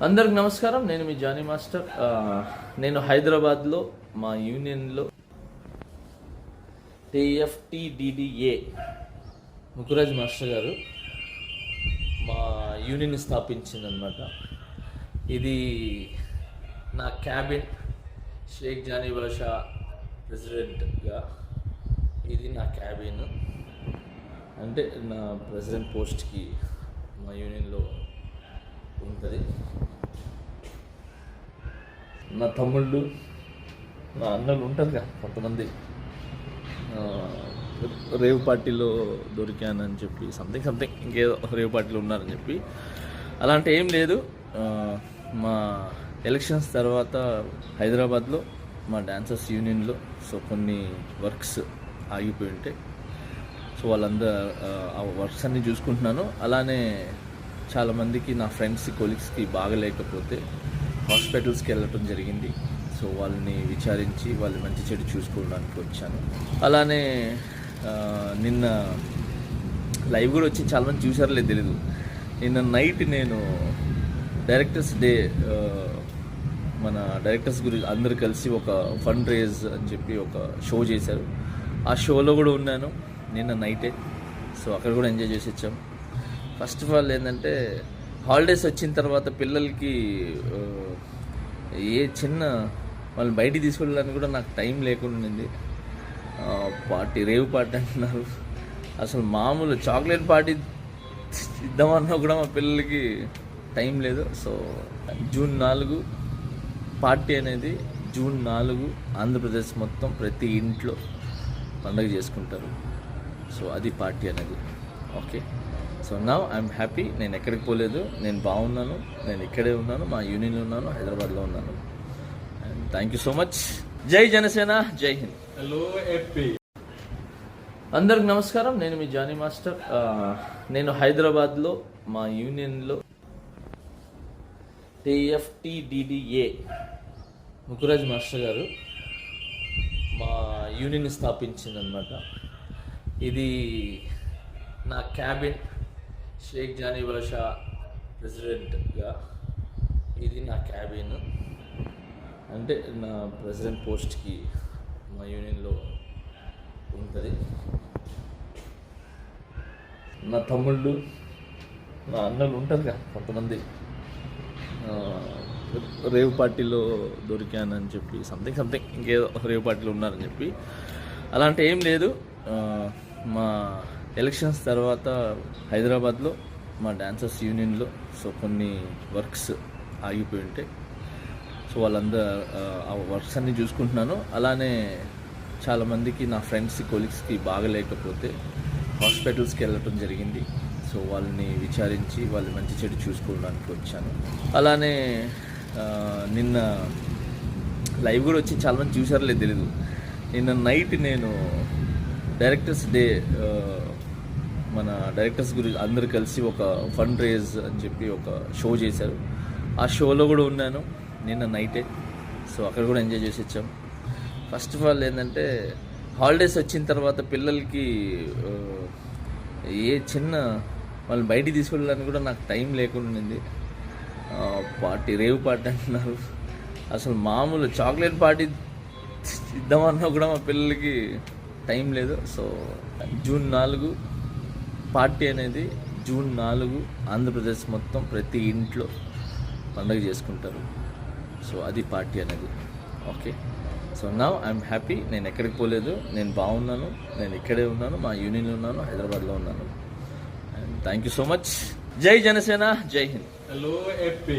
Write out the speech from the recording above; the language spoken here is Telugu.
అందరికి నమస్కారం. నేను మీ జానీ మాస్టర్. నేను హైదరాబాద్లో మా యూనియన్లో టీఎఫ్టీడీడీఏ ముకురాజ్ మాస్టర్ గారు మా యూనియన్ స్థాపించిందనమాట. ఇది నా క్యాబిన్, షేక్ జానీ బాషా ప్రెసిడెంట్గా ఇది నా క్యాబిన్. అంటే నా ప్రెసిడెంట్ పోస్ట్కి మా యూనియన్లో ఉంటుంది. నా తమ్ముళ్ళు, నా అన్నలు ఉంటారు కదా కొంతమంది, రేవ్ పార్టీలో దొరికానని చెప్పి సంథింగ్ ఇంకేదో రేవ్ పార్టీలో ఉన్నారని చెప్పి అలాంటి ఏం లేదు. మా ఎలక్షన్స్ తర్వాత హైదరాబాద్లో మా డాన్సర్స్ యూనియన్లో కొన్ని వర్క్స్ ఆగిపోయి ఉంటాయి. సో వాళ్ళందరూ ఆ వర్క్స్ అన్నీ చూసుకుంటున్నాను. అలానే చాలామందికి నా ఫ్రెండ్స్, కొలీగ్స్కి బాగలేకపోతే హాస్పిటల్స్కి వెళ్ళటం జరిగింది. సో వాళ్ళని విచారించి వాళ్ళు మంచి చెడు చూసుకోవడానికి వచ్చాను. అలానే నిన్న లైవ్ కూడా వచ్చి చాలామంది చూసారో లేదు తెలీదు. నిన్న నైట్ నేను డైరెక్టర్స్ డే, మన డైరెక్టర్స్ గురించి అందరు కలిసి ఒక ఫండ్ రేజ్ అని చెప్పి ఒక షో చేశారు. ఆ షోలో కూడా ఉన్నాను నిన్న నైటే. సో అక్కడ కూడా ఎంజాయ్ చేసి వచ్చాం. ఫస్ట్ ఆఫ్ ఆల్ ఏంటంటే, హాలిడేస్ వచ్చిన తర్వాత పిల్లలకి ఏ చిన్న వాళ్ళని బయటికి తీసుకెళ్ళడానికి కూడా నాకు టైం లేకుండా ఉంది. రేవ్ పార్టీ అంటున్నారు. అసలు మామూలు చాక్లెట్ పార్టీ ఇద్దామన్నా కూడా మా పిల్లలకి టైం లేదు. సో జూన్ 4 పార్టీ అనేది, జూన్ 4 ఆంధ్రప్రదేశ్ మొత్తం ప్రతి ఇంట్లో పండుగ చేసుకుంటారు. సో అది పార్టీ అనేది. Okay, so now I'm happy. నేను ఎక్కడికి పోలేదు, నేను బాగున్నాను, నేను ఇక్కడే ఉన్నాను, మా యూనియన్లో ఉన్నాను, హైదరాబాద్లో ఉన్నాను. And thank you so much. జై జనసేన, జై హింద్. Hello AP. అందరికి నమస్కారం. నేను మీ జానీ మాస్టర్. నేను హైదరాబాద్లో మా యూనియన్లో టీఎఫ్టీడీడీఏ ముకురాజ్ మాస్టర్ గారు మా యూనియన్ స్థాపించిందనమాట. ఇది నా క్యాబిన్, షేక్ జానీ బాషా ప్రెసిడెంట్గా ఇది నా క్యాబిన్. అంటే నా ప్రెసిడెంట్ పోస్ట్కి మా యూనియన్లో ఉంటుంది. నా తమ్ముళ్ళు, నా అన్నలు ఉంటారు కదా కొంతమంది, రేవ్ పార్టీలో దొరికానని చెప్పి సంథింగ్ ఇంకేదో రేవ్ పార్టీలో ఉన్నారని చెప్పి అలాంటి ఏం లేదు. మా ఎలక్షన్స్ తర్వాత హైదరాబాద్లో మా డాన్సర్స్ యూనియన్లో కొన్ని వర్క్స్ ఆగిపోయి ఉంటాయి. సో వాళ్ళందరూ ఆ వర్క్స్ అన్నీ చూసుకుంటున్నాను. అలానే చాలామందికి నా ఫ్రెండ్స్, కొలీగ్స్కి బాగలేకపోతే హాస్పిటల్స్కి వెళ్ళటం జరిగింది. సో వాళ్ళని విచారించి వాళ్ళు మంచి చెడు చూసుకోవడానికి వచ్చాను. అలానే నిన్న లైవ్ కూడా వచ్చి చాలామంది చూసారో లేదు తెలీదు. నిన్న నైట్ నేను డైరెక్టర్స్ డే, మన డైరెక్టర్స్ గురించి అందరు కలిసి ఒక ఫండ్ రేజ్ అని చెప్పి ఒక షో చేశారు. ఆ షోలో కూడా ఉన్నాను నిన్న నైటే. సో అక్కడ కూడా ఎంజాయ్ చేసి వచ్చాం. ఫస్ట్ ఆఫ్ ఆల్ ఏంటంటే, హాలిడేస్ వచ్చిన తర్వాత పిల్లలకి ఏ చిన్న వాళ్ళని బయటికి తీసుకెళ్ళడానికి కూడా నాకు టైం లేకుండా ఉంది. రేవ్ పార్టీ అంటున్నారు. అసలు మామూలు చాక్లెట్ పార్టీ ఇద్దామన్నా కూడా మా పిల్లలకి టైం లేదు. సో జూన్ 4 పార్టీ అనేది, జూన్ 4 ఆంధ్రప్రదేశ్ మొత్తం ప్రతి ఇంట్లో పండుగ చేసుకుంటారు. సో అది పార్టీ అనేది. Okay, so now I'm happy. నేను ఎక్కడికి పోలేదు, నేను బాగున్నాను, నేను ఇక్కడే ఉన్నాను, మా యూనియన్లో ఉన్నాను, హైదరాబాద్లో ఉన్నాను. And thank you so much. జై జనసేన, జై హింద్. Hello AP.